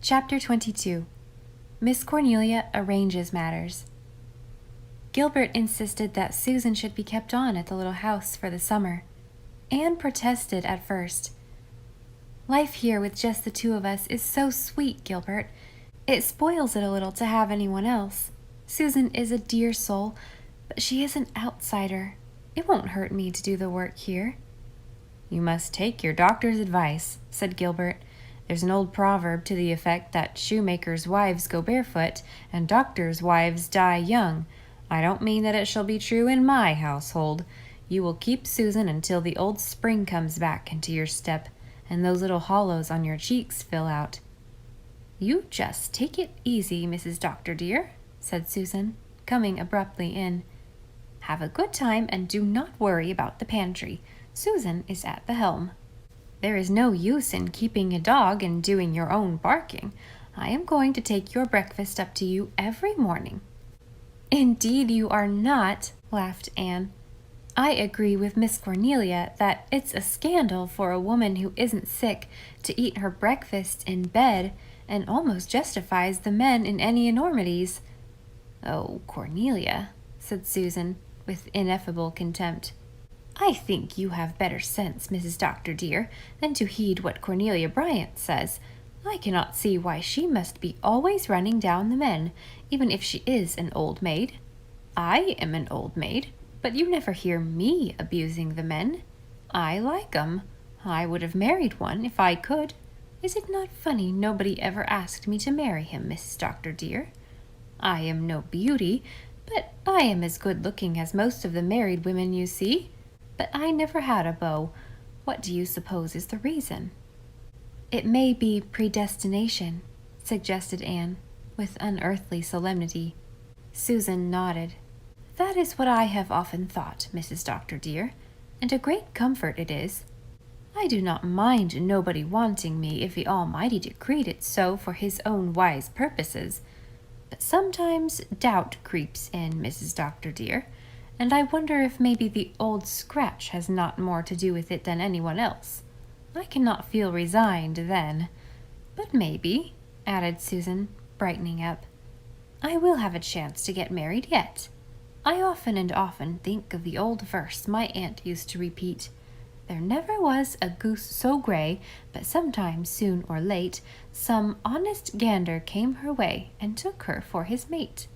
Chapter 22. Miss Cornelia Arranges Matters. Gilbert insisted that Susan should be kept on at the little house for the summer. Anne protested at first. "Life here with just the two of us is so sweet, Gilbert. It spoils it a little to have anyone else. Susan is a dear soul, but she is an outsider. It won't hurt me to do the work here." "You must take your doctor's advice," said Gilbert. "There's an old proverb to the effect that shoemakers' wives go barefoot and doctors' wives die young. I don't mean that it shall be true in my household. You will keep Susan until the old spring comes back into your step and those little hollows on your cheeks fill out." "You just take it easy, Mrs. Doctor dear," said Susan, coming abruptly in. "Have a good time and do not worry about the pantry. Susan is at the helm. There is no use in keeping a dog and doing your own barking. I am going to take your breakfast up to you every morning." "Indeed you are not," laughed Anne. "I agree with Miss Cornelia that it's a scandal for a woman who isn't sick to eat her breakfast in bed, and almost justifies the men in any enormities." "Oh, Cornelia," said Susan, with ineffable contempt. "I think you have better sense, Mrs. Doctor dear, than to heed what Cornelia Bryant says. I cannot see why she must be always running down the men, even if she is an old maid. I am an old maid, but you never hear me abusing the men. I like 'em. I would have married one if I could. Is it not funny nobody ever asked me to marry him, Mrs. Doctor dear? I am no beauty, but I am as good-looking as most of the married women you see. But I never had a beau. What do you suppose is the reason?" "It may be predestination," suggested Anne, with unearthly solemnity. Susan nodded. "That is what I have often thought, Mrs. Doctor dear, and a great comfort it is. I do not mind nobody wanting me if the Almighty decreed it so for his own wise purposes. But sometimes doubt creeps in, Mrs. Doctor dear, and I wonder if maybe the old scratch has not more to do with it than anyone else. I cannot feel resigned then. But maybe," added Susan, brightening up, "I will have a chance to get married yet. I often and often think of the old verse my aunt used to repeat. 'There never was a goose so gray, but sometime soon or late, some honest gander came her way and took her for his mate.'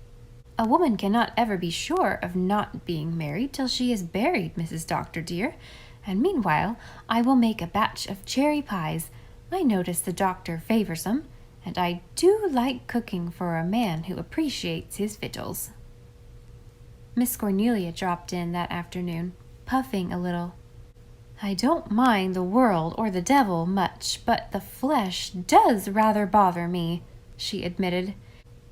A woman cannot ever be sure of not being married till she is buried, Mrs. Doctor dear, and meanwhile I will make a batch of cherry pies. I notice the doctor favors 'em, and I do like cooking for a man who appreciates his victuals." Miss Cornelia dropped in that afternoon, puffing a little. "I don't mind the world or the devil much, but the flesh does rather bother me," she admitted.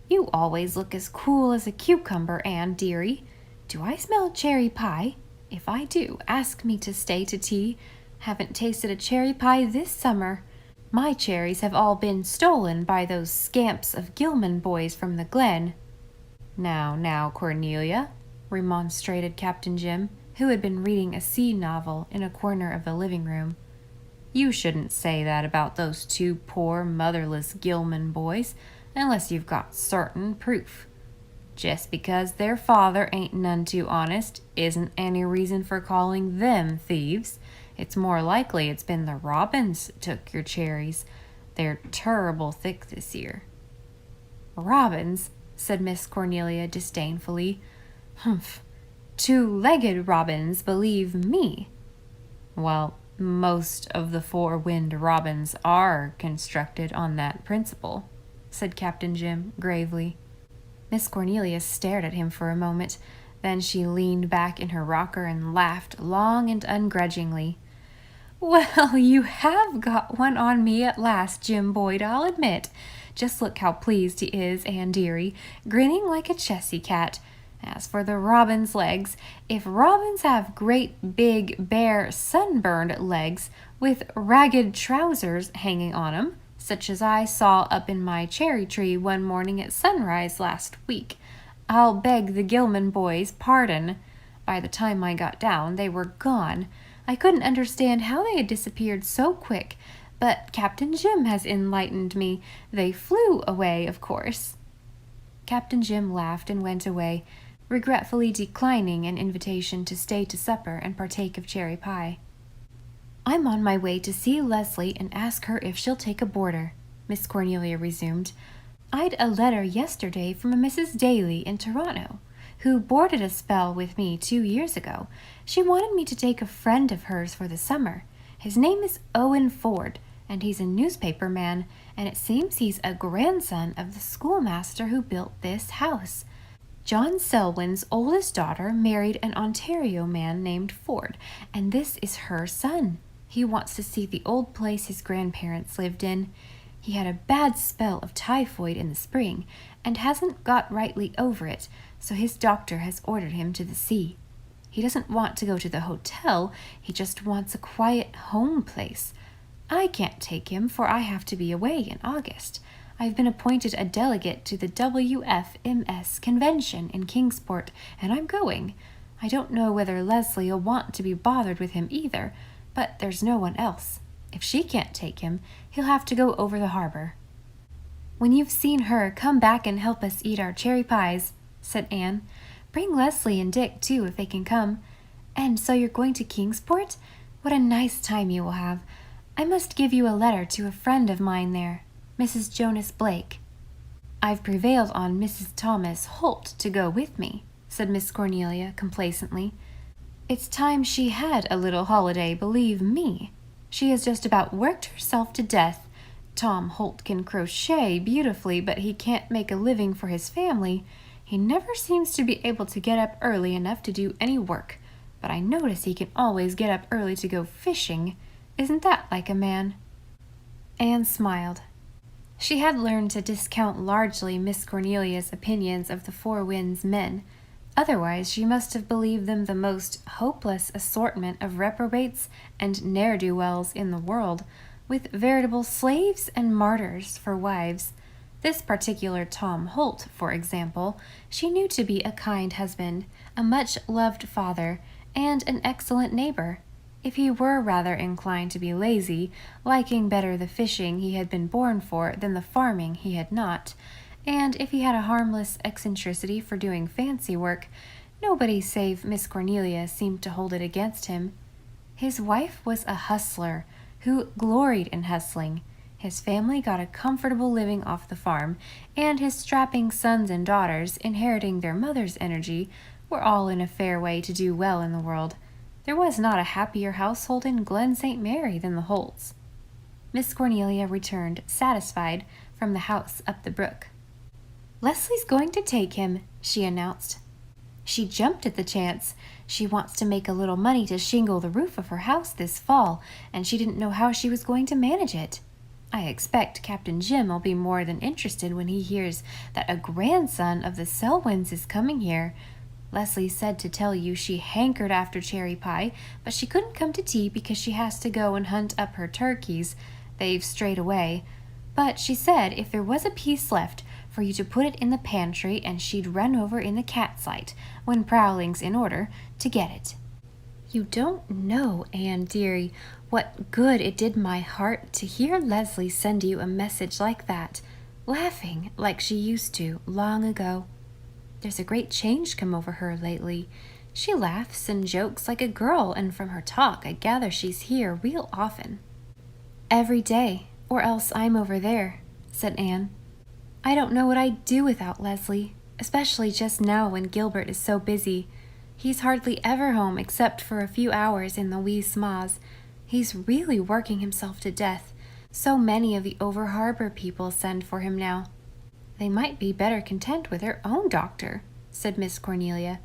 "You always look as cool as a cucumber, Anne dearie. Do I smell cherry pie? If I do, ask me to stay to tea. Haven't tasted a cherry pie this summer. My cherries have all been stolen by those scamps of Gilman boys from the Glen." Now, Cornelia," remonstrated Captain Jim, who had been reading a sea novel in a corner of the living room. "You shouldn't say that about those two poor, motherless Gilman boys, unless you've got certain proof. Just because their father ain't none too honest isn't any reason for calling them thieves. It's more likely it's been the robins took your cherries. They're turrible thick this year." "Robins?" said Miss Cornelia disdainfully. "Humph! Two-legged robins, believe me." "Well, most of the four-winged robins are constructed on that principle," said Captain Jim gravely. Miss Cornelia stared at him for a moment. Then she leaned back in her rocker and laughed long and ungrudgingly. "Well, you have got one on me at last, Jim Boyd, I'll admit. Just look how pleased he is, Anne dearie, grinning like a chessy cat. As for the robin's legs, if robins have great big bare sunburned legs with ragged trousers hanging on 'em, such as I saw up in my cherry tree one morning at sunrise last week, I'll beg the Gilman boys' pardon. By the time I got down, they were gone. I couldn't understand how they had disappeared so quick, But Captain Jim has enlightened me. They flew away, of course." Captain Jim laughed and went away, regretfully declining an invitation to stay to supper and partake of cherry pie. "I'm on my way to see Leslie and ask her if she'll take a boarder," Miss Cornelia resumed. "I'd a letter yesterday from a Mrs. Daly in Toronto, who boarded a spell with me 2 years ago. She wanted me to take a friend of hers for the summer. His name is Owen Ford, and he's a newspaper man, and it seems he's a grandson of the schoolmaster who built this house. John Selwyn's oldest daughter married an Ontario man named Ford, and this is her son. He wants to see the old place his grandparents lived in. He had a bad spell of typhoid in the spring and hasn't got rightly over it, so his doctor has ordered him to the sea. He doesn't want to go to the hotel, he just wants a quiet home place. I can't take him, for I have to be away in August. I've been appointed a delegate to the WFMS convention in Kingsport, and I'm going. I don't know whether Leslie'll want to be bothered with him either, but there's no one else. If she can't take him, he'll have to go over the harbor." "When you've seen her, come back and help us eat our cherry pies," said Anne. "Bring Leslie and Dick, too, if they can come. And so you're going to Kingsport? What a nice time you will have. I must give you a letter to a friend of mine there, Mrs. Jonas Blake." "I've prevailed on Mrs. Thomas Holt to go with me," said Miss Cornelia complacently. "It's time she had a little holiday, believe me. She has just about worked herself to death. Tom Holt can crochet beautifully, but he can't make a living for his family. He never seems to be able to get up early enough to do any work, but I notice he can always get up early to go fishing. Isn't that like a man?" Anne smiled. She had learned to discount largely Miss Cornelia's opinions of the Four Winds men. Otherwise, she must have believed them the most hopeless assortment of reprobates and ne'er-do-wells in the world, with veritable slaves and martyrs for wives. This particular Tom Holt, for example, she knew to be a kind husband, a much-loved father, and an excellent neighbor. If he were rather inclined to be lazy, liking better the fishing he had been born for than the farming he had not, and if he had a harmless eccentricity for doing fancy work, nobody save Miss Cornelia seemed to hold it against him. His wife was a hustler, who gloried in hustling. His family got a comfortable living off the farm, and his strapping sons and daughters, inheriting their mother's energy, were all in a fair way to do well in the world. There was not a happier household in Glen St. Mary than the Holts. Miss Cornelia returned, satisfied, from the house up the brook. "Leslie's going to take him," she announced. "She jumped at the chance. She wants to make a little money to shingle the roof of her house this fall, and she didn't know how she was going to manage it. I expect Captain Jim will be more than interested when he hears that a grandson of the Selwyns is coming here. Leslie said to tell you she hankered after cherry pie, but she couldn't come to tea because she has to go and hunt up her turkeys. They've strayed away. But she said if there was a piece left, for you to put it in the pantry, and she'd run over in the cat's light, when prowling's in order, to get it." "You don't know, Anne dearie, what good it did my heart to hear Leslie send you a message like that, laughing like she used to long ago. There's a great change come over her lately. She laughs and jokes like a girl, and from her talk I gather she's here real often." "Every day, or else I'm over there," said Anne. "I don't know what I'd do without Leslie, especially just now when Gilbert is so busy. He's hardly ever home except for a few hours in the wee sma's. He's really working himself to death. So many of the over-harbor people send for him now." "They might be better content with their own doctor," said Miss Cornelia,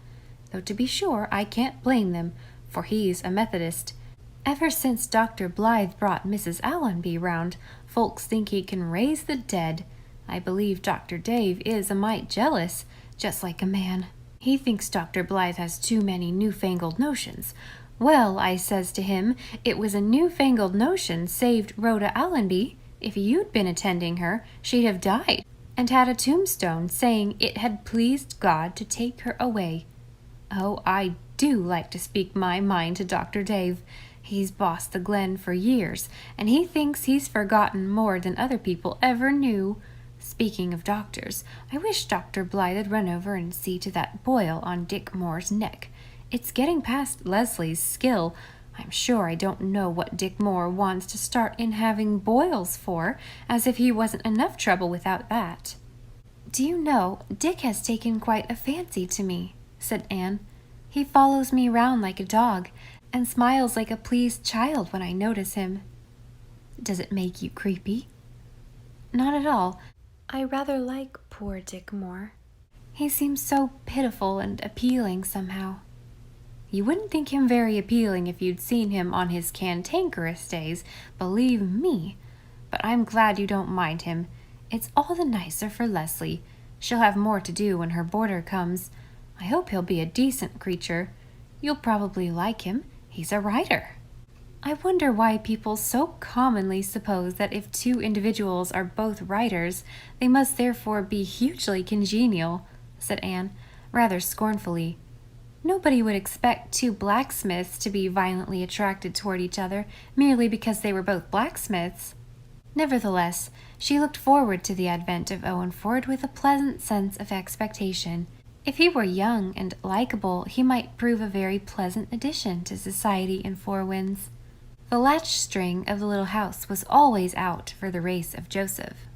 "though to be sure I can't blame them, for he's a Methodist. Ever since Dr. Blythe brought Mrs. Allenby round, folks think he can raise the dead. I believe Dr. Dave is a mite jealous, just like a man. He thinks Dr. Blythe has too many newfangled notions. Well, I says to him, it was a newfangled notion saved Rhoda Allenby. If you'd been attending her, she'd have died, and had a tombstone saying it had pleased God to take her away. Oh, I do like to speak my mind to Dr. Dave. He's bossed the Glen for years, and he thinks he's forgotten more than other people ever knew. Speaking of doctors, I wish Dr. Blythe'd run over and see to that boil on Dick Moore's neck. It's getting past Leslie's skill. I'm sure I don't know what Dick Moore wants to start in having boils for, as if he wasn't enough trouble without that. Do you know, Dick has taken quite a fancy to me, said Anne. He follows me round like a dog, and smiles like a pleased child when I notice him. Does it make you creepy? Not at all. I rather like poor Dick Moore. He seems so pitiful and appealing somehow. You wouldn't think him very appealing if you'd seen him on his cantankerous days, believe me. But I'm glad you don't mind him. It's all the nicer for Leslie. She'll have more to do when her boarder comes. I hope he'll be a decent creature. You'll probably like him. He's a writer. I wonder why people so commonly suppose that if two individuals are both writers, they must therefore be hugely congenial, said Anne, rather scornfully. Nobody would expect two blacksmiths to be violently attracted toward each other merely because they were both blacksmiths. Nevertheless, she looked forward to the advent of Owenford with a pleasant sense of expectation. If he were young and likable, he might prove a very pleasant addition to society in Four Winds. The latch string of the little house was always out for the race of Joseph.